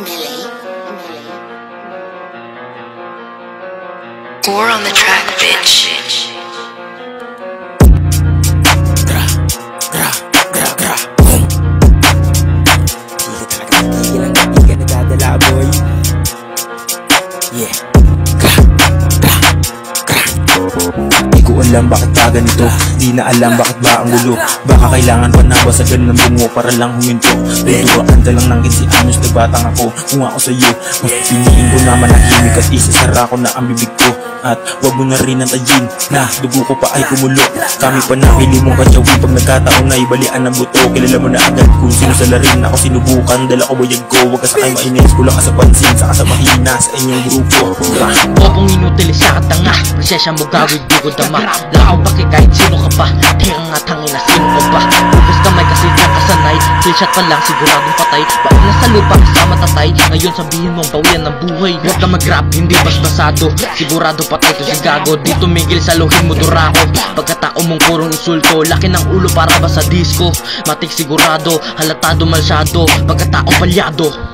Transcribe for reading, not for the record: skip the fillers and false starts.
War on the track, bitch. Gra, gra, gra, gra, boom. Tigil ang kaibigan na dadala, boy. Yeah. Gra, gra, gra. Di ko alam bakit pa ganito. Di na alam bakit ba ang gulo. Baka kailangan pa na basagan ng bungo para lang huminto. Tutuwaan ka lang ng 15 anyos na batang ako. Kung ako sa'yo, mas pipiliin ko na manahimik at isasara ko na ang bibig ko. At wag mo na rin antayin na dugo ko pa ay kumulo. Kami pa napili mong katsyawi pag nagkataon na ibalian ng buto. Kilala mo na agad kung sino sa larin. Ako sinubukan, dala ko bayag ko. Wag ka sakay mainis, kulang ka sa pansin. Saka sa mahina sa inyong grupo. Bobong inutilisa ka tanga. Presensya mo gawid, di ko dama. Lako baki kahit sino ka pa. Tira nga tangin na sino ka ba. Bubos kamay kasi kang kasanay. Killshot pa lang siguradong patay. Baon na sa lupa kasama tatay. Ngayon sabihin mong bawian ng buhay. Huwag ka mag-rap, hindi basbasado. Sigurado patay to si gago. Di tumigil sa luhin mo durako. Pagkatao mong purong insulto. Laki ng ulo para ba sa disco. Matik sigurado, halatado masyado. Pagkatao palyado.